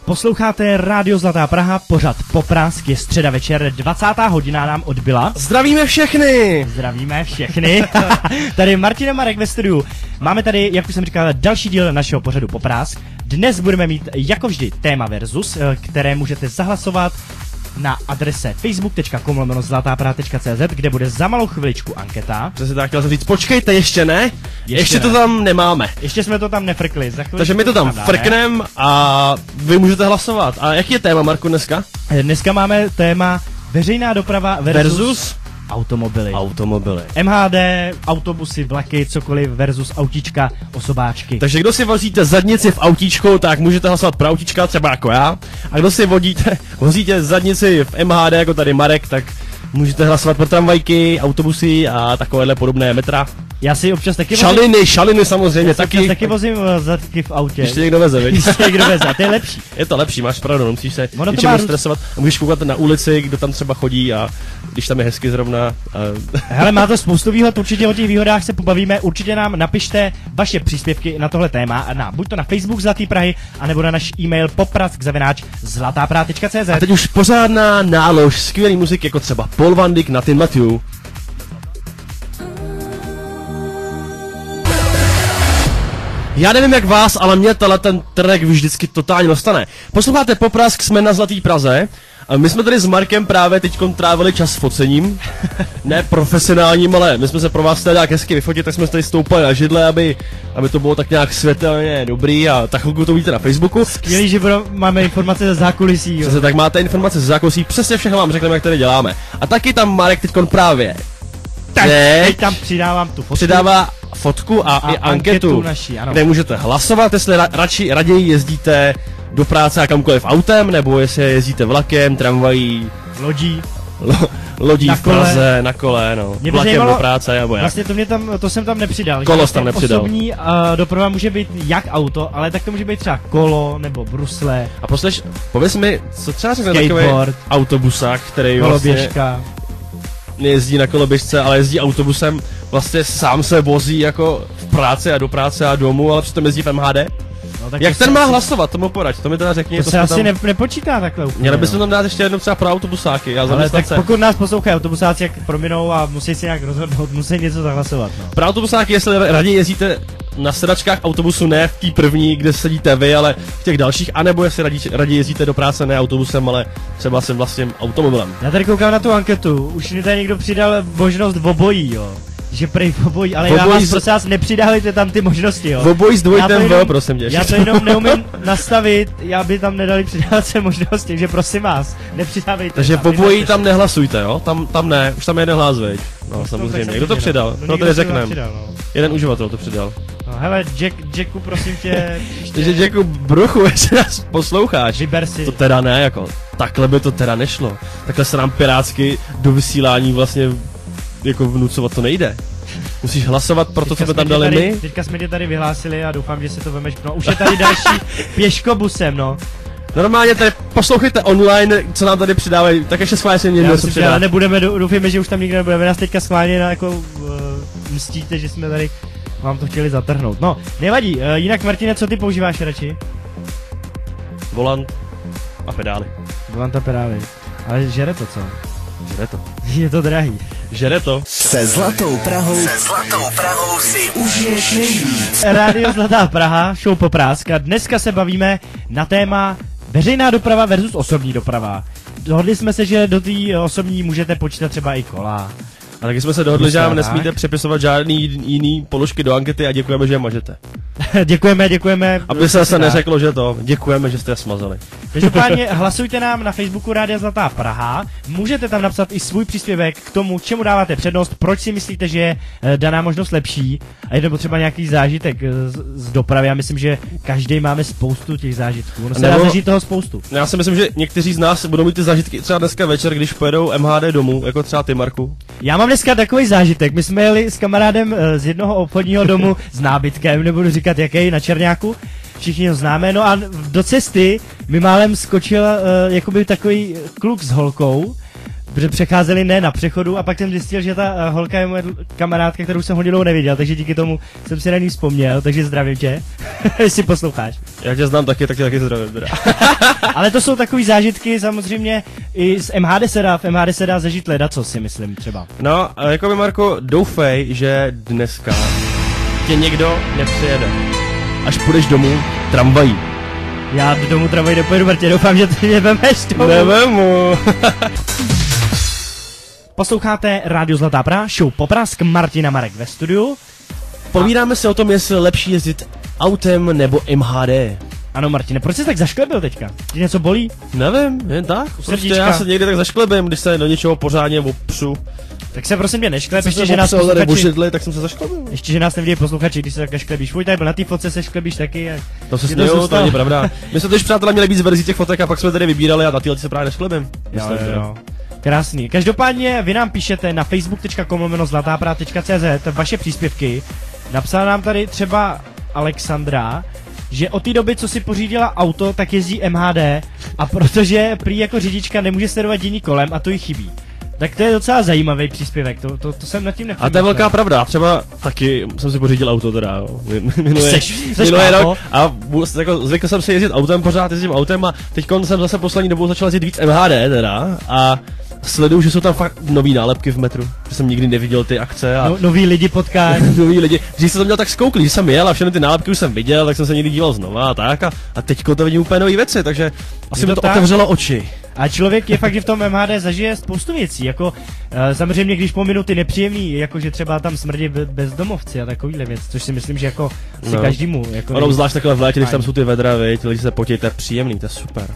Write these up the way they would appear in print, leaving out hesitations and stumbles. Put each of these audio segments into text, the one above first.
Posloucháte Rádio Zlatá Praha, pořad Poprask, je středa večer, 20. hodina nám odbyla. Zdravíme všechny! Zdravíme všechny. Tady Martin a Marek ve studiu. Máme tady, jak už jsem říkal, další díl našeho pořadu Poprask. Dnes budeme mít jako vždy téma versus, které můžete zahlasovat na adrese facebook.com/zlatapraha.cz, kde bude za malou chviličku anketa. Přesně tak, chtěl jsem říct, počkejte, ještě ne? Ještě to tam nemáme. Ještě jsme to tam nefrkli. Takže my to tam frkneme a vy můžete hlasovat. A jaký je téma, Marku, dneska? Dneska máme téma veřejná doprava versus automobily. MHD, autobusy, vlaky, cokoliv versus autíčka, osobáčky. Takže kdo si vozíte zadnici v autíčku, tak můžete hlasovat pro autíčka, třeba jako já. A kdo si vozíte zadnici v MHD, jako tady Marek, tak můžete hlasovat pro tramvajky, autobusy a takovéhle podobné metra. Já si občas taky Šaliny samozřejmě taky vozím zadky v autě. Když tě někdo veze, viď? A to je lepší. Je to lepší, máš pravdu, nemusíš se ničemu stresovat. A můžeš koukat na ulici, kdo tam třeba chodí a když tam je hezky zrovna. Hele, má to spoustu výhod, určitě o těch výhodách se pobavíme, určitě nám napište vaše příspěvky na tohle téma, buď to na Facebook Zlatý Prahy, anebo na náš e-mail poprask@zlatapraha.cz. A teď už pořádná nálož skvělý muziky, jako třeba Paul Van Dyk na Tin Matthew. Já nevím jak vás, ale mě ten track vždycky totálně dostane. Posloucháte Poprask, jsme na Zlatý Praze. A my jsme tady s Markem právě teďkom trávili čas focením. Ne profesionálním, ale my jsme se pro vás chtěli nějak hezky vyfotit, tak jsme tady stoupali na židle, aby to bylo tak nějak světelně dobrý a tak chvilku to vidíte na Facebooku. Skvělý, že máme informace ze zákulisí. Přesně tak, máte informace ze zákulisí, přesně všechno vám řekneme, jak tady děláme. A taky tam Marek teďkon právě. Teď tam přidávám tu fotku. Přidává fotku a i anketu naší, ano. Kde můžete hlasovat, jestli raději jezdíte do práce a kamkoliv autem, nebo jestli jezdíte vlakem, tramvají, lodí v Praze, na kole, no. Vlakem do práce, nebo jak. Vlastně to jsem tam nepřidal. Kolo jsem tam nepřidal. Osobní doprava může být jak auto, ale tak to může být třeba kolo, nebo brusle. A pověz mi, co třeba řekne takový autobusák, který vlastně nejezdí na koloběžce, ale jezdí autobusem, vlastně sám se vozí jako v práci a do práce a domů, ale přitom jezdí v MHD? No, jak ten má hlasovat, tomu poraď, to mi teda řekni. To se asi nepočítá takhle úplně. Měli bychom tam dát ještě jednou třeba pro autobusáky. Ale tak pokud nás poslouchají autobusáci, jak prominou a musí si nějak rozhodnout, musí něco zahlasovat. No. Pro autobusáky, jestli raději jezdíte na sedačkách autobusu, ne v té první, kde sedíte vy, ale v těch dalších, anebo jestli raději jezdíte do práce ne autobusem, ale třeba svým vlastním automobilem. Já tady koukám na tu anketu, už mi tady někdo přidal možnost obojí, jo. Že prej obojí, ale já vás prosím vás nepřidávajte tam ty možnosti, jo. Obojí s dvojitem V, prosím tě. Já to jenom neumím nastavit, já by tam nedali přidávat se možnosti, takže prosím vás, nepřidávejte. Takže obojí tam nehlasujte, jo? Tam ne, už tam je jeden hlas, veď. No samozřejmě, kdo to přidal? No tady řekneme. Jeden uživatel to přidal. No hele, Jacku, prosím tě. Takže Jacku, bruchu, jestli nás posloucháš. Vyber si. To teda ne, jako, takhle by to teda nešlo. Takhle se nám pirátsky do vysílání vlastně jako vnucovat to nejde. Musíš hlasovat pro to, co jsme tam dali my. Teďka jsme tě tady vyhlásili a doufám, že si to vemeš. No, už je tady další pěškobusem, no. Normálně tady poslouchejte online, co nám tady přidávají, tak ještě schválně si někdo něco přidá. Ale nebudeme, doufíme, že už tam nikdo nebude. Vy nás teďka schválně jako mstíte, že jsme tady vám to chtěli zatrhnout. No, nevadí. Jinak Martine, co ty používáš radši? Volant a pedály. Volant a pedály. Ale žere to, co? Žere to. Je to drahý. Žere to. Se Zlatou Prahou si užiješ nejvíc. Rádio Zlatá Praha, show Poprask. A dneska se bavíme na téma veřejná doprava versus osobní doprava. Dohodli jsme se, že do té osobní můžete počítat třeba i kola. A taky jsme se dohodli, že nám nesmíte přepisovat žádný jiný položky do ankety a děkujeme, že je mažete. děkujeme. Aby se zase neřeklo, že děkujeme, že jste je smazali. Každopádně hlasujte nám na Facebooku Rádia Zlatá Praha. Můžete tam napsat i svůj příspěvek k tomu, čemu dáváte přednost, proč si myslíte, že je daná možnost lepší a je to potřeba nějaký zážitek z dopravy. Já myslím, že každý máme spoustu těch zážitků. Ono se dá zažít toho spoustu. Já si myslím, že někteří z nás budou mít ty zážitky třeba dneska večer, když pojedou MHD domů, jako třeba ty, Marku. Já mám dneska takový zážitek. My jsme jeli s kamarádem z jednoho obchodního domu s nábytkem, nebudu říkat jaký, na Černáku. Všichni ho známe, no a do cesty mi málem skočil jakoby takový kluk s holkou. Protože přecházeli ne na přechodu a pak jsem zjistil, že ta holka je moje kamarádka, kterou jsem hodinu neviděl, takže díky tomu jsem si na ní vzpomněl, takže zdravím tě, jestli posloucháš. Já tě znám taky, tak tě taky zdravím. Ale to jsou takový zážitky samozřejmě i z MHD se dá, v MHD se dá zažít ledaco, si myslím třeba. No, jako by Marko, doufej, že dneska tě někdo nepřijede. Až půjdeš domů tramvají. Já do domu tramvají nepojedu, Martě, doufám, že ty mě vemeš domů. Nevemu. Posloucháte Rádio Zlatá Praha, show Poprask, Martina Marek ve studiu. Povídáme se o tom, jestli je lepší jezdit autem nebo MHD. Ano, Martine, proč jsi tak zašklebil teďka? Ti něco bolí? Nevím, jen tak. Prostě Srdíčka. já se někdy tak zašklebím, když se do něčeho pořádně opřu. Tak se prosím tě nešklep, Ještě, ještě, že nás posluchači, tak jsem se zašklebil. ještě, že nás nevidějí posluchači, když se takhle šklebíš. Fuj, tady byl na té fotce se šklebíš taky. A To se ti smějou, to zůstalo. není pravda. My jsme totiž přátelé měli víc verzí těch fotek a pak jsme tady vybírali a na tyhle se právě nešklebím. Jo. Krásný. Každopádně vy nám píšete na facebook.com/zlatápraha.cz vaše příspěvky. Napsala nám tady třeba Alexandra, že od té doby, co si pořídila auto, tak jezdí MHD a protože prý jako řidička nemůže sledovat dění kolem a to jí chybí. Tak to je docela zajímavý příspěvek, to jsem nad tím nepřemýšlel. A to je velká pravda, třeba taky jsem si pořídil auto teda, jo. Seš Minulý kámo? rok a jako, zvykl jsem si jezdit autem, pořád jezdím autem a teď jsem zase poslední dobou začal jezdit víc MHD teda a sleduju, že jsou tam fakt nový nálepky v metru, že jsem nikdy neviděl ty akce a Noví lidi potkáš. noví lidi. Když jsem to měl tak skouklý, že jsem jel a všechny ty nálepky už jsem viděl, tak jsem se někdy díval znova a tak a teďko to vidím úplně nový věci, takže asi mi to tak? otevřelo oči. A člověk je fakt, že v tom MHD zažije spoustu věcí, jako samozřejmě, když pominu ty nepříjemný, jako že třeba tam smrdí bezdomovci a takovýhle věc, což si myslím, že jako asi každému. Jako Ono zvlášť takhle v létě, když tam fajn. jsou ty vedra, viď, lidi se potí, to je příjemný, to je super.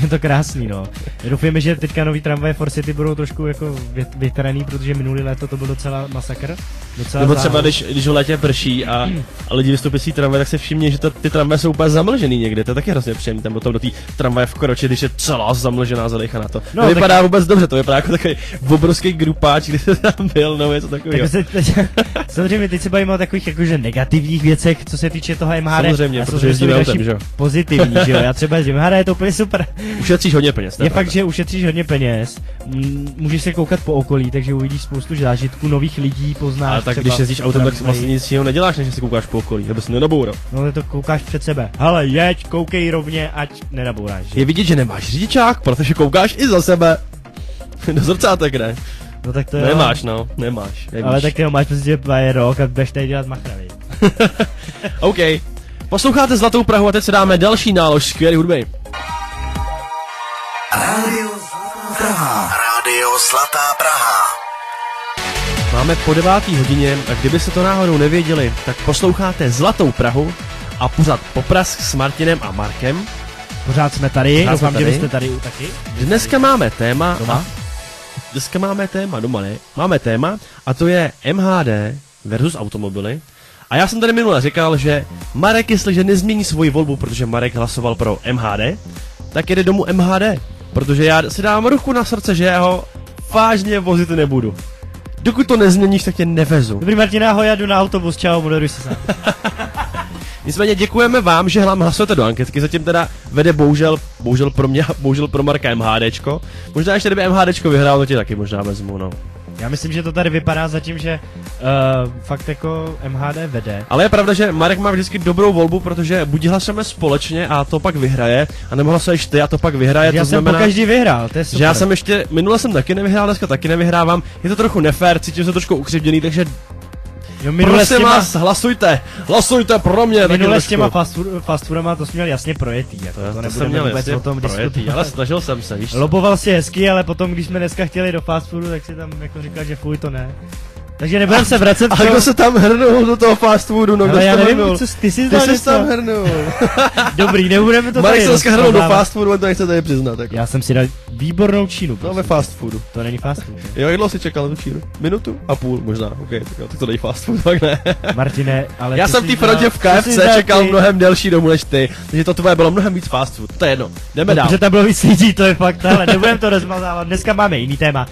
Je to krásný, no. Doufujeme, že teďka nový tramvaje Force City budou trošku jako vytraný, protože minulý léto to byl docela masakr. Docela Nebo třeba, záhod. když v létě prší a lidi vystoupí z té tramvaje, tak se všimně, že ty tramvaje jsou úplně zamlžený někde, to je taky hrozně příjemný, tam potom do té tramvaje vkročit, když je celá zamlžená, zadechaná to. No, To vypadá vůbec dobře, to vypadá jako takový obrovský grupáč, když se tam byl, no něco takového. Samozřejmě teď se bavíme o takových jakože negativních věcech, co se týče toho MHD. Samozřejmě, Já jsem protože si myslel jezdíme další autem, že jo. pozitivní, že jo. Já třeba jezdím MHD, je to úplně super. Ušetříš hodně peněz, Je fakt, že ušetříš hodně peněz, můžeš se koukat po okolí, takže uvidíš spoustu zážitků, nových lidí, poznáš. Ale tak třeba když jezdíš autem, tak tramvají. vlastně nic jiného neděláš, než že si koukáš po okolí, nebo si nenaboural. No ale to koukáš před sebe. Hele, jeď, koukej rovně, ať nenabouráš. Že? Je vidět, že nemáš řidičák, protože koukáš i za sebe. Do zrcátek, ne? No tak to jo. Nemáš, no, nemáš. Nevíš. Ale tak ty ho máš prostě je rok a budeš tady dělat machravy. OK. Posloucháte Zlatou Prahu a teď se dáme další nálož skvělý hudby. Rádio Praha. Rádio Zlatá Praha. Máme po 9. hodině a kdyby se to náhodou nevěděli, tak posloucháte Zlatou Prahu a pořád Poprask s Martinem a Markem. Pořád jsme tady, Pořád jsme doufám, že tady. vy jste tady taky. Dneska máme téma. Doma? Dneska máme téma, doma ne? Máme téma a to je MHD versus automobily. A já jsem tady minule říkal, že Marek, jestliže nezmění svoji volbu, protože Marek hlasoval pro MHD, tak jede domů MHD. Protože já si dám ruku na srdce, že já ho vážně vozit nebudu. Dokud to nezměníš, tak tě nevezu. Dobrý Martina, ahoj, já jdu na autobus, čau, moderuj se sám. Nicméně děkujeme vám, že hlasujete do anketky, zatím teda vede bohužel pro mě, bohužel pro Marka MHDčko. Možná ještě kdyby MHDčko vyhrál, to tě taky možná vezmu, no. Já myslím, že to tady vypadá zatím, že fakt jako MHD vede. Ale je pravda, že Marek má vždycky dobrou volbu, protože buď hlasujeme společně a to pak vyhraje, anebo hlasuješ ty a to pak vyhraje, Já to jsem znamená, po každý vyhrál, to je super. že já jsem ještě, minule jsem taky nevyhrál, dneska taky nevyhrávám, je to trochu nefér, cítím se trošku ukřivděný, takže Jo, minule prosím vás, hlasujte pro mě. taky Minule s trošku. těma fast foodama to jsi měl jasně projetý, jako to jsem nebudeme měl vůbec jasně o tom projetý, diskutovat. ale snažil jsem se, víš. Loboval si hezky, ale potom, když jsme dneska chtěli do fast foodu, tak si tam jako říkal, že fuj, to ne. Takže nebudeme se vracet A kdo se tam hrnul do toho fast foodu, no kdo ale se já tam nevím, hrnul? co ty jsi Ty znal jsi něco? tam hrnul. Dobrý, nebudeme to Marek tady se dneska hrnul do rozpoznávat. fast foodu, on to nechce tady přiznat. Jako. Já jsem si dal výbornou čínu. No prosím. ve fast foodu. To není fast food. že? Jo, jak dlouho jsi čekal na tu číru? Minutu? A půl možná, ok, tak, jo, tak to není fast food, tak ne. Martine, ale Já ty jsem v jsi té frontě v znal- ty jsi KFC znal čekal ty- mnohem delší dobu než ty, takže to tvoje bylo mnohem víc fast food, to je jedno, jdeme No, dál. protože tam bylo víc lidí, to je fakt, ale nebudeme to rozmazávat. Dneska máme jiný téma.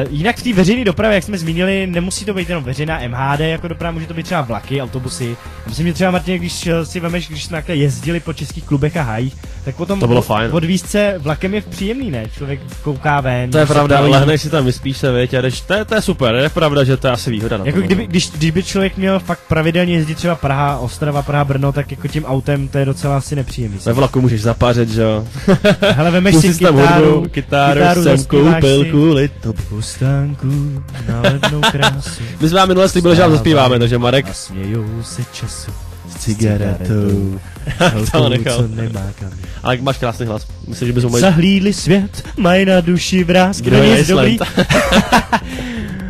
Jinak v té veřejné dopravě, jak jsme zmínili, nemusí to být jenom veřejná MHD jako doprava, může to být třeba vlaky, autobusy. Myslím, že třeba Martin, když si vemeš, když jsme takhle jezdili po českých klubech a hajích, tak potom to bylo fajn. Odvízt se vlakem je příjemný, ne? Člověk kouká ven. To je pravda, lehneš si tam, vyspíš se, věď, a jdeš, to je super, je pravda, že to je asi výhoda na jako tom. když by člověk měl fakt pravidelně jezdit třeba Praha, Ostrava, Praha, Brno, tak jako tím autem to je docela asi nepříjemný. Ve vlaku můžeš zapařit, že jo? Hele, vemeš si kytáru jsem koupil kvůli to. Pustánku na lednou krásu. My jsme vám minule slíbili, že vám zaspíváme, takže Marek a smějou se času s cigaretou. To nechal. Ale máš krásný hlas. Myslím, že bys mohl... Zahlídli svět, mají na duši vrásky. Kdo je dobrý?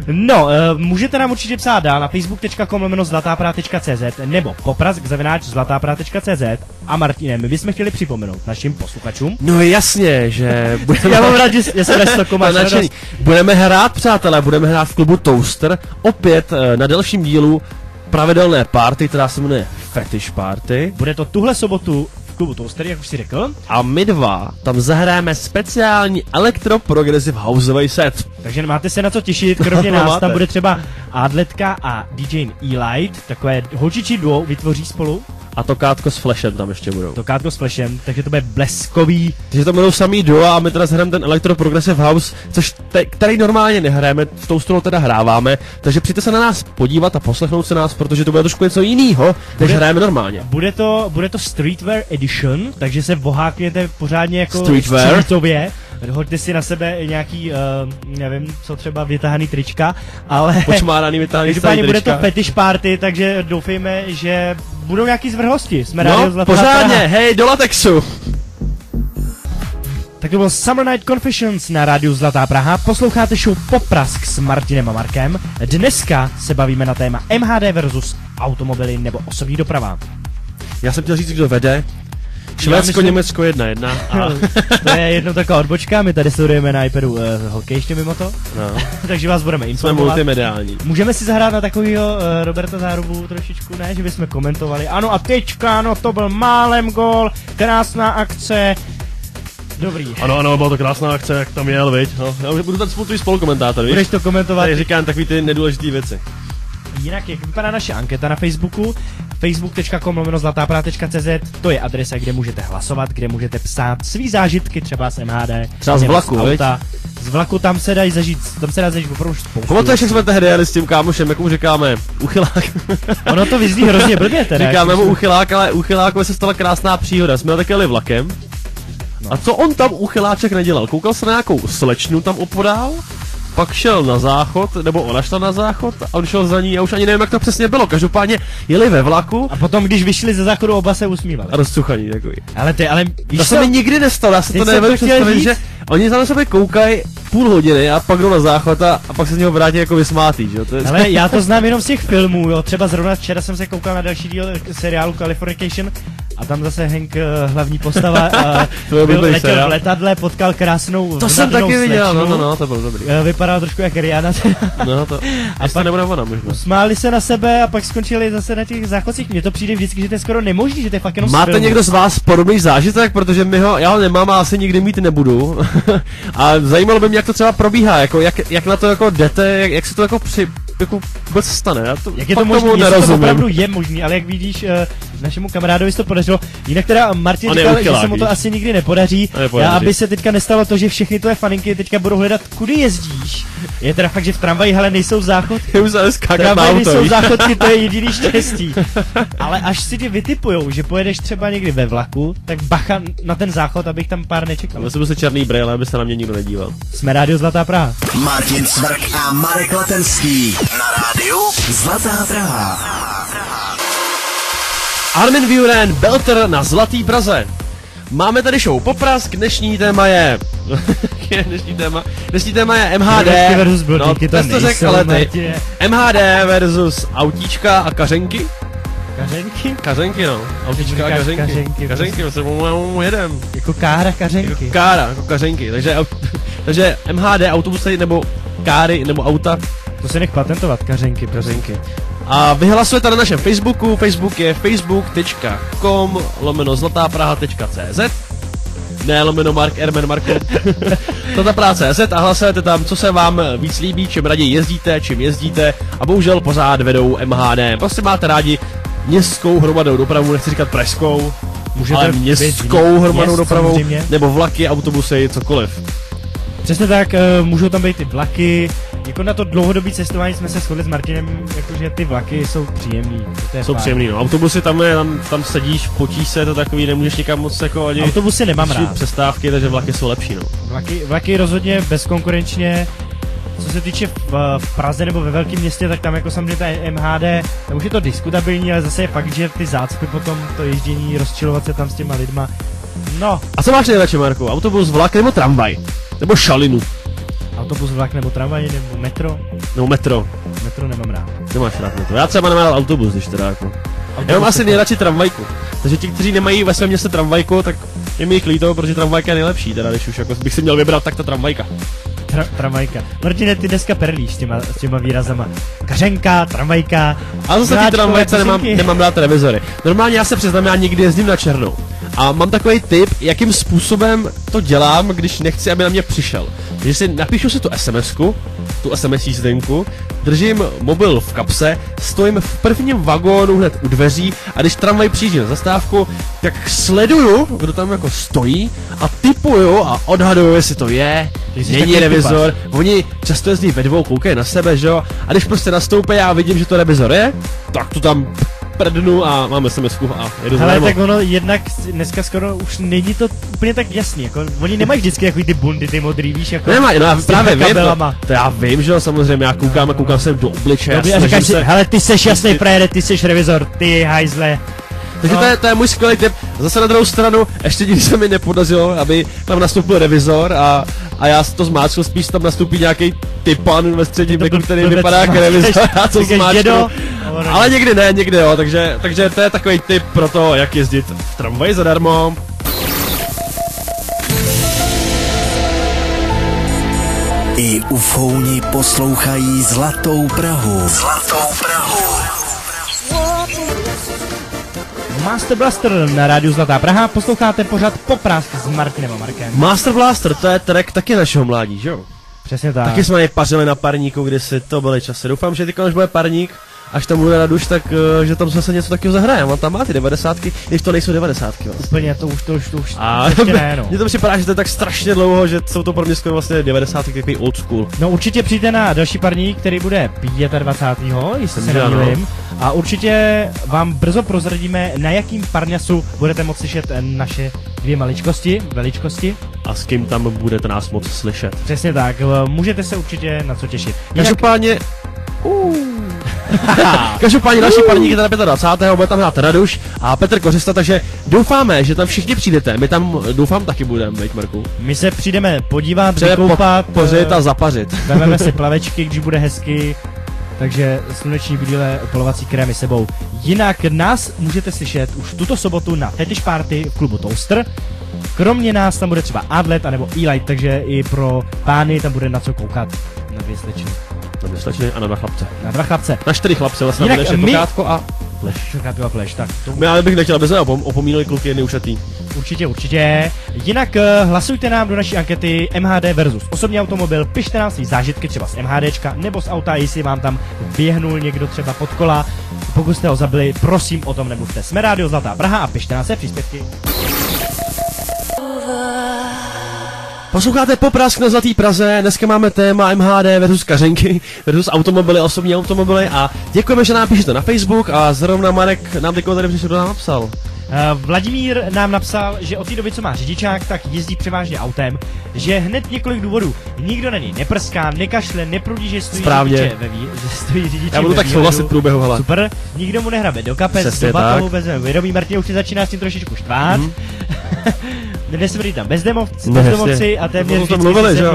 No, můžete nám určitě psát dál na facebook.com/zlatapra.cz nebo poprask@zlatapra.cz. A Martine, my bychom chtěli připomenout našim posluchačům. No jasně, že... Já mám rád, že jsem to máš radost. Budeme hrát, přátelé, budeme hrát v klubu Toaster, opět na dalším dílu pravidelné party, která se jmenuje Fetish Party. Bude to tuhle sobotu v klubu Toaster, jak už si řekl. A my dva tam zahrajeme speciální elektro-progressive houseový set. Takže máte se na co těšit, kromě nás tam bude třeba Adletka a DJ E-Light, takové holčičí duo vytvoří spolu. A to Kátko s Flashem tam ještě budou. To Kátko s Flashem, takže to bude bleskový. Takže to budou samý duo a my teda hrajeme ten Electro Progressive House, který normálně nehrajeme, v tou stranu teda hráváme, takže přijďte se na nás podívat a poslechnout se nás, protože to bude trošku něco jiného, než hrajeme normálně. Bude to Streetwear Edition, takže se vohákněte pořádně jako streetově. Hoďte si na sebe nějaký, nevím, co třeba vytahaný trička, ale... Počmáraný vytahaný trička. Bude to fetish party, takže doufejme, že budou nějaký zvrhlosti. Jsme rádi Zlatá pořádně, Praha. Hej, do latexu! Tak to byl Summer Night Confessions na rádiu Zlatá Praha. Posloucháte show Poprask s Martinem a Markem. Dneska se bavíme na téma MHD versus automobily nebo osobní doprava. Já jsem chtěl říct, kdo vede. Švédsko, Německo 1-1. To je jedno taková odbočka, my tady sledujeme na iPadu hokej ještě mimo to. No. Takže vás budeme informovat. Jsme multimediální. Můžeme si zahrát na takovýho Roberta Zárubu trošičku, ne? Že bychom komentovali. Ano a teďka, no to byl málem gól, krásná akce. Dobrý. Ano, byla to krásná akce, jak tam jel, viď? No, já už budu tady tvůj spolukomentátor, viď? Budeš to komentovat. Tady říkám takový ty nedůležitý věci. Jinak, jak vypadá naše anketa na Facebooku, facebook.com/zlatapra.cz, to je adresa, kde můžete hlasovat, kde můžete psát svý zážitky, třeba z MHD, třeba z vlaku, z vlaku tam se dá zažít opravdu spoustu. Pamatuješ, jak jsme tehdy jeli s tím kámošem, jak mu říkáme, uchylák. Ono to vyzní hrozně blbě teda. Říkáme mu uchylák, ale uchylákovi se stala krásná příhoda, jsme taky jeli vlakem. No. A co on tam uchyláček nedělal? Koukal se na nějakou slečnu tam opodál, pak šel na záchod, nebo ona šla na záchod a on šel za ní, já už ani nevím, jak to přesně bylo. Každopádně jeli ve vlaku. A potom, když vyšli ze záchodu, oba se usmívali. A rozcuchaní takový. Ale to se mi nikdy nestalo, já si to nevím představit, že oni na sebe koukají půl hodiny a pak jdou na záchod a pak se z něho vrátí jako vysmátý, že jo? Ale já to znám jenom z těch filmů, jo. Třeba zrovna včera jsem se koukal na další díl seriálu Californication a tam zase Hank, hlavní postava, letěl v letadle, potkal krásnou to jsem taky viděl, no, to bylo dobrý. Vypadal trošku jak Rihanna. No to, a pak nebude ona možná. Smáli se na sebe a pak skončili zase na těch záchodcích. Mně to přijde vždycky, že to je skoro nemožný, že to je fakt jenom Máte někdo z vás podobný zážitek, protože já ho nemám a asi nikdy mít nebudu. A zajímalo by mě, jak to třeba probíhá, jako jak na to jako jdete, jak se to jako vůbec stane. Já to, jak je to možný, jestli to opravdu je možný, ale jak vidíš, našemu kamarádovi se to podařilo. Jinak teda Martin říkal, že se mu to asi nikdy nepodaří. Já, aby se teďka nestalo to, že všechny tvoje faninky teďka budou hledat, kudy jezdíš. Je teda fakt, že v tramvaji, hele, nejsou záchodky. Tramvaji nejsou záchodky, to je jediný štěstí. Ale až si tě vytipujou, že pojedeš třeba někdy ve vlaku, tak bacha na ten záchod, abych tam pár nečekal. Ale se černý brýle, aby se na mě nikdo nedíval. Jsme rádio Zlatá Praha. Martin Cvrk a Marek Letenský na rádiu Zlatá Praha. Armin van Buuren, Belter na Zlatý Praze. Máme tady show Poprask, dnešní téma je... dnešní téma je MHD. No, to řekl, ale ty. MHD versus autíčka a kařenky. Kařenky, no. Autíčka a kařenky. Kařenky, my se jedem. Jako kára kařenky. Jako kařenky. Takže MHD, autobusy, nebo káry, nebo auta. To se nech patentovat, kařenky. A vy hlasujete na našem Facebooku, Facebook je facebook.com/zlatapraha.cz. ne lomeno Mark Erman Marko. To ta práce a hlasujete tam, co se vám víc líbí, čím raději jezdíte, čím jezdíte a bohužel pořád vedou MHD. Prostě máte rádi městskou hromadnou dopravu, nechci říkat pražskou, ale městskou hromadnou dopravou, samozřejmě. Nebo vlaky, autobusy, cokoliv. Přesně tak, můžou tam být ty vlaky, jako na to dlouhodobé cestování jsme se shodli s Martinem, jakože ty vlaky jsou příjemný. Jsou příjemný, no. Autobusy tam sedíš, potíš se, to takový, nemůžeš nikam moc jako ani... Autobusy nemám rád. Přestávky, takže vlaky jsou lepší, no. Vlaky rozhodně bezkonkurenčně. Co se týče v Praze nebo ve velkém městě, tak tam jako samozřejmě ta MHD, tam už je to diskutabilní, ale zase je fakt, že ty zácpy potom, to ježdění, rozčilovat se tam s těma lidma, no. A co máš nejradši, Marku? Autobus, vlak nebo tramvaj? Nebo šalinu? Autobus, vlak nebo tramvaj, nebo metro? Nebo metro. Metro nemám rád. Nemáš rád metro. Já třeba nemám rád autobus, když teda jako. Já mám asi nejradši tramvajku. Takže ti, kteří nemají ve svém městě tramvajku, tak je mi jich líto, protože tramvajka je nejlepší, teda když už jako bych si měl vybrat, tak ta tramvajka. Tramvajka. Martine, ty dneska perlíš s těma výrazama. Kařenka, tramvajka. A zase ty tramvajce nemám rád revizory. Normálně já se přiznám, já někdy jezdím na černou. A mám takový tip, jakým způsobem to dělám, když nechci, aby na mě přišel. Takže si napíšu si tu SMS-ku, tu SMS jízdenku, držím mobil v kapse, stojím v prvním vagónu hned u dveří a když tramvaj přijíždí na zastávku, tak sleduju, kdo tam jako stojí a tipuju a odhaduju, jestli to je, není revizor. Oni často jezdí ve dvou, koukají na sebe, že jo? A když prostě nastoupí a vidím, že to revizor je, tak to tam prdnu a máme SMS-ku a jedu za tak ono jednak dneska skoro už není to úplně tak jasný, jako oni nemají vždycky jako ty bundy, ty modrý, víš, jako nemají, no já právě vím, to já vím, že jo, samozřejmě, já koukám sem do obličeje. A říkáš si, hele, ty seš jasný frajere, ty seš revizor, ty hajzle. Takže to je můj skvělý tip. Zase na druhou stranu, ještě nikdy se mi nepodařilo, aby tam nastoupil revizor a já si to zmáčkl, spíš tam nastoupí nějaký typan ve středním věku, který vypadá jako revizor a to zmáčkl. Ale někdy ne, někdy jo, takže to je takový tip pro to, jak jezdit v tramvaji zadarmo. I ufouni poslouchají Zlatou Prahu. Zlatou Prahu. Master Blaster na rádiu Zlatá Praha, posloucháte pořád Poprask s Martinem a Markem. Master Blaster, to je track taky našeho mládí, že jo? Přesně tak. Taky jsme je pařili na parníku, kdysi to byly časy. Doufám, že teďka, až bude parník, až tam bude Raduš, tak že tam zase něco takového zahrajeme. On tam má ty 90ky, když to nejsou 90ky vlastně. Úplně, to už a ještě ne, no. Mně to připadá, že to je tak strašně dlouho, že jsou to pro mě skoro vlastně 90ky, takový old school. No určitě přijďte na další parník, který bude 25. jestli se nemýlím. A určitě vám brzo prozradíme, na jakým parňasu budete moct slyšet naše dvě veličkosti. A s kým tam budete nás moc slyšet. Přesně tak, můžete se určitě na co těšit. Každopádně... Každopádně další parník je teda 25. bude tam hrát Raduš a Petr Kořista, takže doufáme, že tam všichni přijdete. My tam doufám taky budeme, veď Marku. My se přijdeme podívat, vykoupat, pořit a zapařit. Vezmeme si plavečky, když bude hezky. Takže sluneční brýle, opalovací krémy sebou. Jinak nás můžete slyšet už tuto sobotu na Fetish Party v klubu Toaster. Kromě nás tam bude třeba Adlet anebo E-Light, takže i pro pány tam bude na co koukat. Na dvě slečny. Na dvě slečny a na dva chlapce. Na dva chlapce. Na 4 chlapce vlastně bude ještě Tokátko a Pleš. Tokátko a Pleš, tak. Já bych nechtěl, aby se opomínali kluky jedny ušatý. Určitě. Jinak hlasujte nám do naší ankety MHD versus osobní automobil, pište nám svý zážitky třeba z MHDčka nebo z auta, jestli vám tam běhnul někdo třeba pod kola. Pokud jste ho zabili, prosím o tom nemluvte. Jsme Rádio Zlatá Praha a pište nám se příspěvky. Posloucháte Poprask na Zlatý Praze, dneska máme téma MHD versus kařenky, versus automobily, osobní automobily a děkujeme, že nám píšete na Facebook a zrovna Marek nám teď tady přišel, nám napsal. Vladimír nám napsal, že od té doby, co má řidičák, tak jezdí převážně autem, že hned několik důvodů. Nikdo na něj neprská, nekašle, neprudí, že stojí řidiče. Já budu tak souhlasit průběhu, hele. Super, nikdo mu nehrabe do kapes, do batohu, bez vědomí. Martin už se začíná s tím trošičku štvát. Nesmrdí tam bezdomovci a téměř vždycky se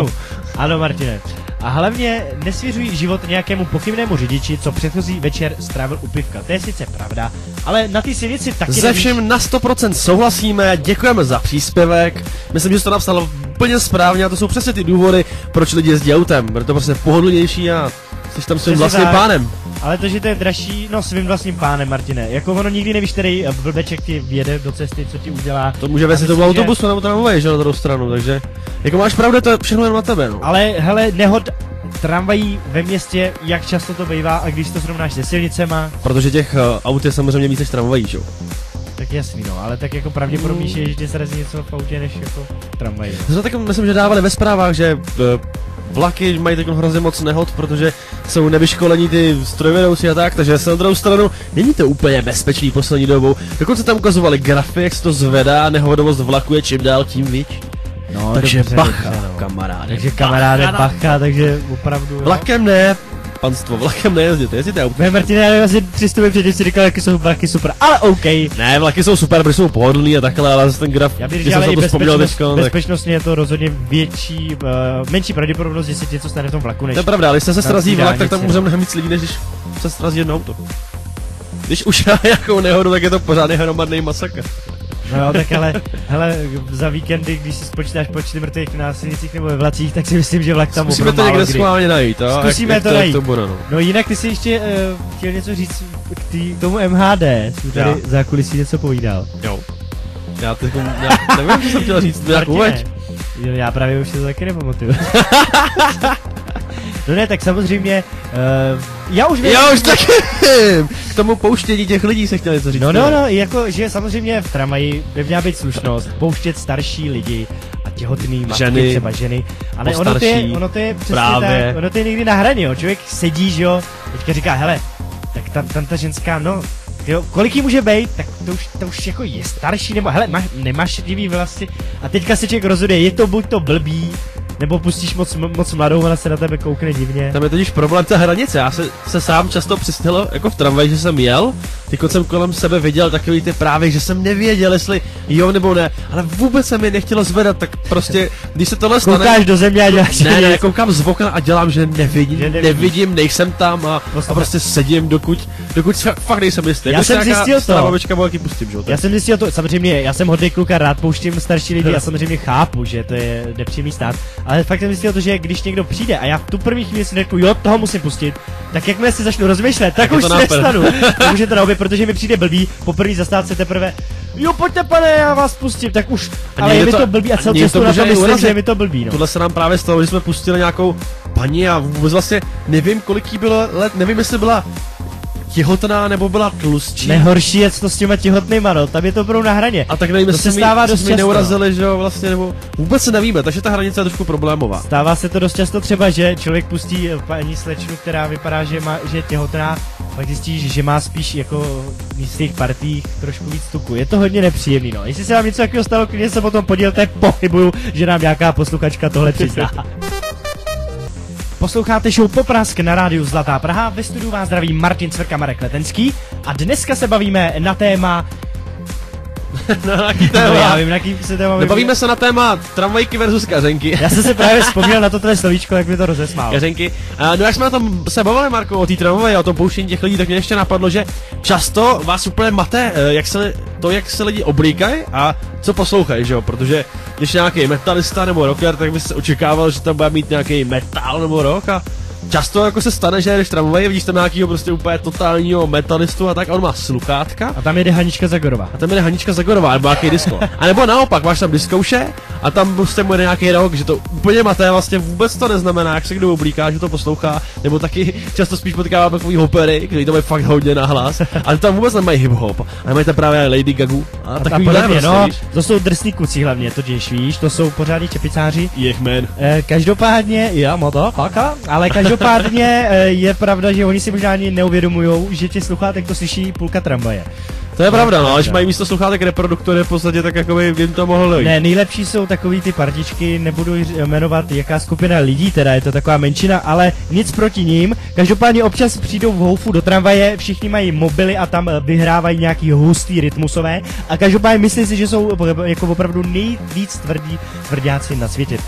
ano, Martine. A hlavně nesvěřují život nějakému pochybnému řidiči, co předchozí večer strávil u pivka. To je sice pravda, ale na ty silnici taky ze všem na 100% souhlasíme, děkujeme za příspěvek. Myslím, že jsi to napsal úplně správně a to jsou přesně ty důvody, proč lidi jezdí autem. Protože to prostě pohodlnější a Jsi tam svým Přesně vlastním tak. pánem. Ale to, že to je dražší, no svým vlastním pánem, Martine. Jako ono nikdy nevíš, který blbeček ti vjede do cesty, co ti udělá. To může vést A i tomu myslím, že- autobusu nebo tramvaji, že na druhou stranu, takže jako máš pravdu, to je všechno jenom na tebe, no. Ale hele, nehod tramvají ve městě, jak často to bývá, a když to srovnáš se silnicema, Protože těch aut je samozřejmě víc než tramvají, že jo. tak jasný, no, ale tak jako pravděpodobnější je, že tě srazí něco v autě, než jako tramvaj. Zase tak myslím, že dávali ve zprávách, že vlaky mají takovou hrozně moc nehod, protože jsou nevyškolení ty strojvedoucí a tak, takže se na druhou stranu není to úplně bezpečný poslední dobou. Dokonce tam ukazovali grafy, jak se to zvedá, nehodovost vlaku je čím dál tím víc. No, Takže dobře, bacha, dobře, no. kamaráde. Takže kamaráde, bacha, takže opravdu, jo. Vlakem ne, panstvo, vlakem nejezděte, jezdíte autem. Ne, Martine, já asi 300 předtím si říkal, jaké jsou vlaky super, ale OK. Ne, vlaky jsou super, protože jsou pohodlný a takhle, ale zase ten graf, Já bych když říkal, jsem ale se i to vzpomněl bezpečnost, teďko, tak... bezpečnostně je to rozhodně větší, menší pravděpodobnost, že se něco stane v tom vlaku, než... To je pravda, ale když se srazí na vlak, tak tam dálnici, můžeme víc lidí, než když se srazí jedno auto. Když už má nějakou nehodu, tak je to pořádný hromadný masakr. No jo, tak hele, za víkendy, když si spočítáš počty mrtvých na silnicích nebo ve vlacích, tak si myslím, že vlak tam Musíme opravdu to někde málo kdy. schválně najít, jo? Zkusíme jak to najít. To bude, no. No jinak ty si ještě chtěl něco říct k tomu MHD, jsi tady Já. za kulisí něco povídal. Jo. Já nevím, co jsem chtěl říct, nějak Martine, uveď. jo, já právě už si to taky nepamatuju. No ne, tak samozřejmě, já už vím. Já už taky vím. K tomu pouštění těch lidí se chtěl něco říct. No, jako, že samozřejmě v tramvaji by měla být slušnost pouštět starší lidi a těhotný matky, Ženy, třeba ženy. Ale postarší, ono to je přesně právě. tak, ono to je někdy na hraně, jo. Člověk sedí, že jo, teďka říká, hele, tak tam ta ženská, no, jo, kolik jí může být, tak to už jako je starší, nebo hele, nemáš šedivý vlasy a teďka se člověk rozhoduje, je to buď to blbý, nebo pustíš moc mladou, ona se na tebe koukne divně. Tam je totiž problém ta hranice, já se sám často přistihlo, jako v tramvaji, že jsem jel, teď jsem kolem sebe viděl takový ty právě, že jsem nevěděl, jestli jo nebo ne, ale vůbec se mi nechtělo zvedat, tak prostě, když se tohle stane... Koukáš do země a děláš Ne, koukám z okna a dělám, že nevidím, nejsem tam a prostě sedím, dokud fakt nejsem jistý. Já jsem zjistil to. Babička taky pustím, že jo? Já jsem zjistil to, samozřejmě, já jsem hodný kluk a rád pouštím starší lidi a samozřejmě chápu, že to je nepříjemný stát, ale fakt jsem zjistil to, že když někdo přijde a já v tu první chvíli si řeknu, jo, toho musím pustit, tak jakmile si začnu rozmýšlet, tak je už to si nápad. nestanu. Tak už je to naopak, protože mi přijde blbý, po první zastávce teprve, jo, pojďte pane, já vás pustím, tak už, ale je mi to blbý a celou někdo cestu to na může to i myslím, urazit. že je mi to blbý, no. Tohle se nám právě stalo, že jsme pustili nějakou paní a vůbec vlastně nevím, kolik jí bylo let, nevím, jestli byla těhotná nebo byla tlustší. Nejhorší je to s těma těhotnýma, no, tam je to opravdu na hraně. A tak nevím, To jestli se stává dost mi často. neurazili, že jo, vlastně, nebo vůbec se nevíme, takže ta hranice je trošku problémová. Stává se to dost často třeba, že člověk pustí paní slečnu, která vypadá, že je těhotná, pak zjistí, že má spíš jako v místních partích trošku víc tuku. Je to hodně nepříjemný, no. Jestli se vám něco takového stalo, klidně se potom podělte, pochybuju, že nám nějaká posluchačka tohle přizná. Posloucháte show Poprask na rádiu Zlatá Praha, ve studiu vás zdraví Martin Cvrka, Marek Letenský a dneska se bavíme na téma... Na jaký No, já téma? vím, na jaký se téma Nebavíme se na téma tramvajky versus kařenky. Já jsem se právě vzpomněl na tohle slovíčko, jak mi to rozesmál. Kařenky. No jak jsme na tom se bavili, Marko, o té tramvaji a o tom pouštění těch lidí, tak mě ještě napadlo, že často vás úplně mate, jak se lidi oblíkají a co poslouchají, že jo? Protože když je nějaký metalista nebo rocker, tak bys se očekával, že tam bude mít nějaký metal nebo rock a často jako se stane, že jdeš tramvaji, vidíš tam nějakýho prostě úplně totálního metalistu a tak a on má sluchátka. A tam jede Hanička Zagorová. A tam jde Hanička Zagorová, nebo nějaký disco. A nebo naopak, máš tam diskouše a tam prostě mu jde nějaký rock, že to úplně maté, vlastně vůbec to neznamená, jak se kdo oblíká, že to poslouchá, nebo taky často spíš potkáváme takový hopery, který to mají fakt hodně nahlas, ale tam vůbec nemají hip-hop, ale mají tam právě Lady Gagu a takový podobně, no, to jsou drsný kluci hlavně, totiž víš, to jsou pořádní čepicáři. Jechmen. Každopádně, já moto, faka, ale každopádně je pravda, že oni si možná ani neuvědomujou, že tě sluchátek to slyší půlka tramvaje. To je pravda, no, ale když mají místo sluchátek reproduktory v podstatě, tak jako by jim to mohlo dojít. Ne, nejlepší jsou takový ty partičky, nebudu jmenovat jaká skupina lidí, teda je to taková menšina, ale nic proti ním. Každopádně občas přijdou v houfu do tramvaje, všichni mají mobily a tam vyhrávají nějaký hustý rytmusové a každopádně myslím si, že jsou jako opravdu nejvíc tvrdáci na světě.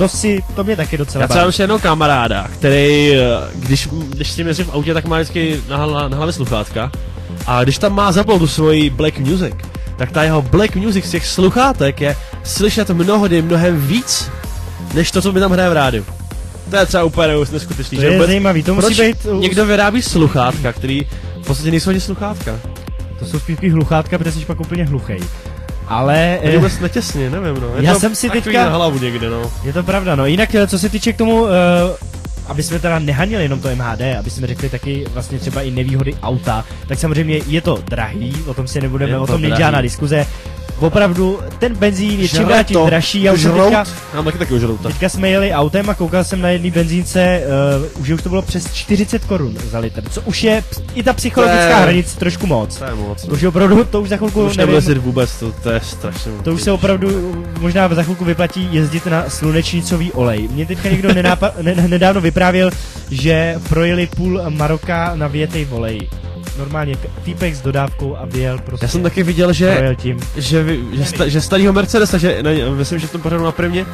To mě taky docela Já baví. mám ještě jednou kamaráda, který, když s tím jezdím v autě, tak má vždycky na hlavě sluchátka. A když tam má zapnout tu svoji black music, tak ta jeho black music z těch sluchátek je slyšet mnohem víc, než to, co mi tam hraje v rádiu. To je třeba úplně neskutečný. To je zajímavý, to musí být... Někdo vyrábí sluchátka, který v podstatě nejsou ani sluchátka. To jsou spíš hluchátka, protože jsi pak úplně hluchej. Ale... Je vůbec netěsně, nevím, no. Já jsem si teďka... na hlavu někde, no. Je to pravda, no. Jinak, co se týče k tomu, aby jsme teda nehanili jenom to MHD, aby jsme řekli taky vlastně třeba i nevýhody auta, tak samozřejmě je to drahý, o tom si nebudeme, o tom není žádná diskuze. Opravdu, ten benzín je čím dál tím dražší. Já už mám taky ožrouta. Teďka jsme jeli autem a koukal jsem na jedné benzínce, že už to bylo přes 40 korun za litr, co už je i ta psychologická hranice trošku moc. To je moc. To už je opravdu, to už za chvilku už nevím. Vůbec, to je strašně moc. To už se opravdu možná za chvilku vyplatí jezdit na slunečnicový olej. Mě teďka někdo nedávno vyprávěl, že projeli půl Maroka na větej olej. Normálně týpek s dodávkou a vyjel prostě. Já jsem taky viděl, že starýho Mercedesa, že myslím, že v tom pořadu na Primě,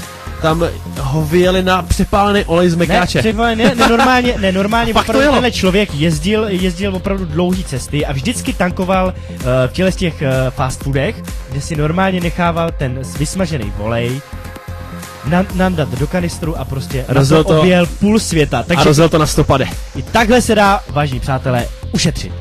tam ho vyjeli na přepálený olej z mekáče. Normálně opravdu tenhle člověk jezdil opravdu dlouhý cesty a vždycky tankoval v těle z těch fast foodech, kde si normálně nechával ten vysmažený olej nandat do kanistru a prostě objel půl světa. Takže a rozjel to na stopade. I takhle se dá, vážení přátelé, ušetřit.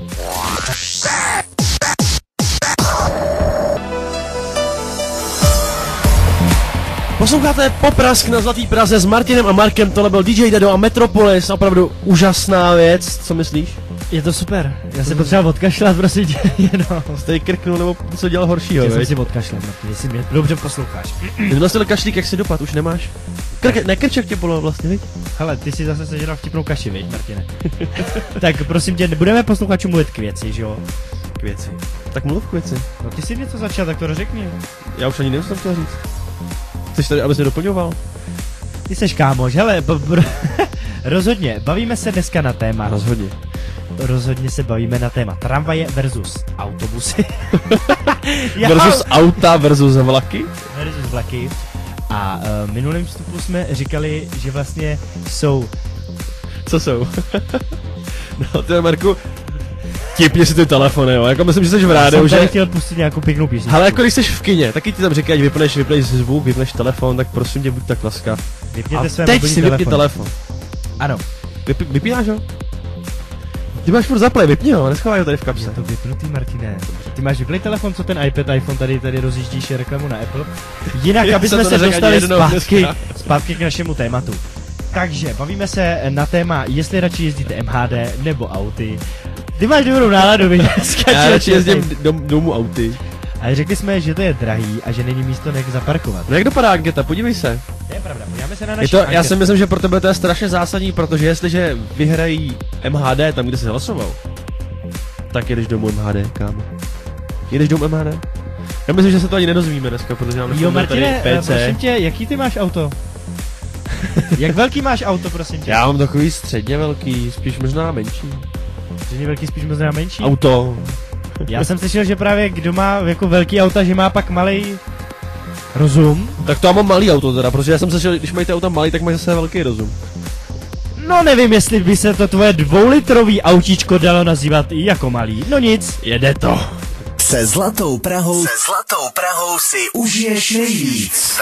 Posloucháte Poprask na Zlatý Praze s Martinem a Markem, tohle byl DJ Dedo a Metropolis, opravdu úžasná věc, co myslíš? Je to super, já se potřeboval odkašlat, prosím tě, no. Jsi tady krknul nebo co dělal horšího, já jsem si odkašlal, Martin, jestli mě dobře posloucháš. Ty nosil kašlík, jak si dopad, už nemáš? Krček tě bylo vlastně, viď? Hele, ty si zase sežral vtipnou kaši, viď, Martine? Tak prosím tě, nebudeme posluchačům mluvit k věci, že jo? K věci. Tak mluv k věci. No ty jsi něco začal, tak to řekni. Já už ani nevím, co jsem chtěl říct. Chceš tady, abys mě doplňoval? Ty seš kámoš, hele, rozhodně, bavíme se dneska na téma. Rozhodně se bavíme na téma tramvaje versus autobusy. Versus auta versus vlaky. Versus vlaky. A minulým vstupu jsme říkali, že vlastně jsou... Co jsou? No, ty Marku, tipni si ty telefony, jo, jako myslím, že jsi v rádiu, že... Já jsem chtěl pustit nějakou pěknou písničku. Ale jako když jsi v kině, taky ti tam říkají, vypneš zvuk, vypneš telefon, tak prosím tě, buď tak laskav. Vypněte své teď si vypni telefon. Ano. Vypínáš ho? Ty máš furt zaplay, vypni ho, neschovaj ho tady v kapse. Je to vypnutý, Martine. Ty máš vyplej telefon, co ten iPad, iPhone tady rozjíždíš reklamu na Apple. Jinak, aby jsme se dostali zpátky k našemu tématu. Takže, bavíme se na téma, jestli radši jezdíte MHD nebo auty. Ty máš dobrou náladu, víš? Já radši jezdím domů auty. Ale řekli jsme, že to je drahý a že není místo jak zaparkovat. No jak dopadá anketa, podívej se. To je pravda, podíváme se na naši anketu. Já si myslím, že pro tebe to je strašně zásadní, protože jestliže vyhrají MHD tam, kde jsi hlasoval, tak jedeš domů MHD, kámo. Jedeš domů MHD? Já myslím, že se to ani nedozvíme dneska, protože nám nefunguje tady PC. Prosím tě, jaký ty máš auto? Jak velký máš auto, prosím tě? Já mám takový středně velký, spíš možná menší. Středně velký, spíš možná menší? Auto. Já jsem slyšel, že právě kdo má jako velký auta, že má pak malý rozum. Tak to já mám malý auto teda, protože já jsem slyšel, když mají ty auta malý, tak mají zase velký rozum. No nevím, jestli by se to tvoje 2litrový autíčko dalo nazývat i jako malý. No nic, jede to. Se Zlatou Prahou si užiješ nejvíc.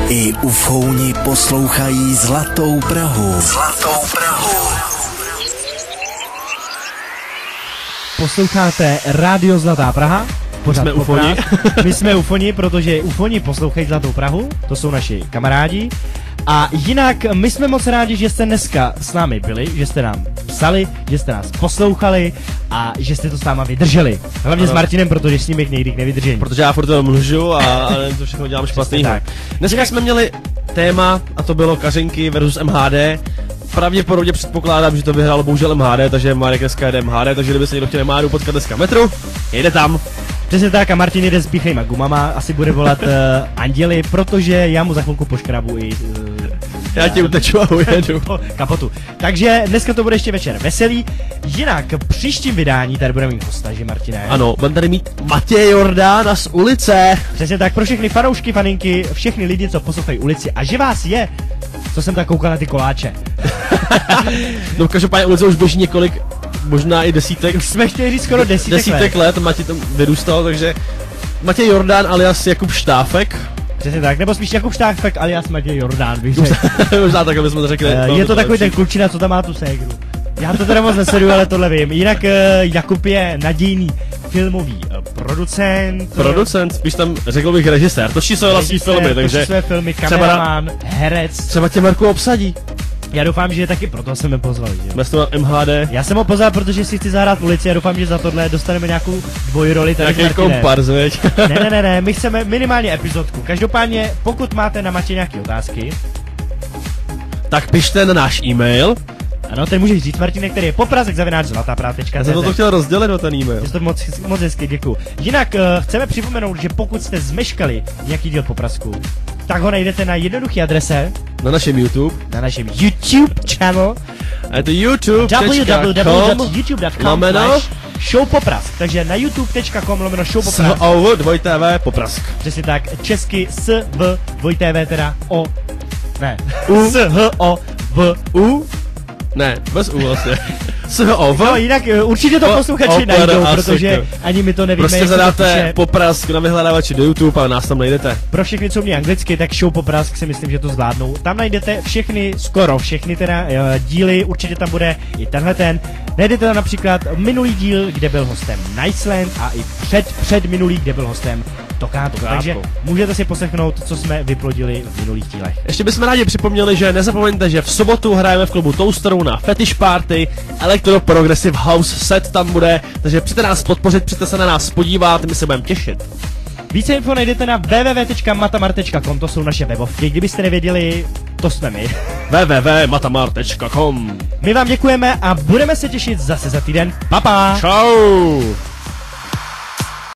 I ufouni poslouchají Zlatou Prahu. Posloucháte Rádio Zlatá Praha. Jsme ufoni. My jsme ufoni, protože ufoni poslouchají Zlatou Prahu. To jsou naši kamarádi. A jinak my jsme moc rádi, že jste dneska s námi byli, že jste nám psali, že jste nás poslouchali a že jste to s náma vydrželi. Hlavně s Martinem, protože s ním bych někdy nevydržím. Protože já furt to mlžu a to všechno dělám špatný. Dneska jsme měli téma a to bylo Kařinky versus MHD. Pravděpodobně předpokládám, že to vyhrálo bohužel MHD, takže Marek dneska jede MHD, takže kdyby se někdo chtěl MHD potkat dneska metru, jede tam. Přesně tak a Martin jede s píchlejma gumama, asi bude volat anděli, protože já mu za chvilku poškrabu i... Já ti uteču a ujedu. Kapotu. Takže dneska to bude ještě večer veselý. Jinak příštím vydání tady budeme mít hosta, že Martine? Ano, budeme tady mít Matěj Jordána z ulice. Přesně tak, pro všechny fanoušky, faninky, všechny lidi, co poslouchají ulici a že vás je, co jsem tak koukal na ty koláče. No každopádně ulice už běží několik, možná i desítek. Už jsme chtěli říct skoro desítek let. Matěj tam vyrůstal, takže Matěj Jordán alias Jakub Štáfek. Přesně tak, nebo spíš Jakub Štáfek alias Matěj Jordán, bych řekl. Možná tak, aby jsme to řekli. Je to takový ten klučina, co tam má tu ségru. Já to teda moc nesleduju, ale tohle vím. Jinak Jakub je nadějný filmový producent. Producent, spíš tam řekl bych režisér, točí své vlastní filmy, takže točí své filmy, kameraman, herec. třeba tě Marku obsadí. Já doufám, že taky proto jsme pozvali. Jsme to na MHD. Já jsem ho pozval, protože si chci zahrát v ulici a doufám, že za tohle dostaneme nějakou dvojroli tady s Nějaký Martinem. kompars, veď? Ne, my chceme minimálně epizodku. Každopádně, pokud máte na Matě nějaké otázky, Tak pište na náš e-mail. ano, ten můžeš říct, Martine, který je poprazek@zlataprá.cz. Já jsem to chtěl rozdělit do ten e-mail. Je to moc hezky, děkuju. Jinak chceme připomenout, že pokud jste zmeškali nějaký díl Poprazku, tak ho najdete na jednoduché adrese Na našem YouTube. na našem YouTube channel A je to youtube.com www.youtube.com/showpoprask. Takže na youtube.com/showpoprask. SOV2TV Poprask. Přesně tak, česky SV2TV teda o... Ne, U. SHOV. Ne, bez U vlastně. SOV. No jinak určitě to posluchači Opera najdou, a protože sektor. ani my to nevíme, Prostě jak se to zadáte píše. Poprask na vyhledávači do YouTube a nás tam najdete. Pro všechny, co umí anglicky, tak Show Poprask si myslím, že to zvládnou. Tam najdete skoro všechny teda díly, určitě tam bude i tenhle ten. Najdete tam například minulý díl, kde byl hostem Niceland a i před minulý, kde byl hostem Tokáto. Takže můžete si poslechnout, co jsme vyplodili v minulých dílech. Ještě bychom rádi připomněli, že nezapomeňte, že v sobotu hrajeme v klubu Toasteru na Fetish Party, Electro Progressive House set tam bude, takže přijďte nás podpořit, přijďte se na nás podívat, my se budeme těšit. Více info najdete na www.matamar.com, to jsou naše webovky, kdybyste nevěděli, to jsme my. www.matamar.com. My vám děkujeme a budeme se těšit zase za týden. Pa, pa. Čau!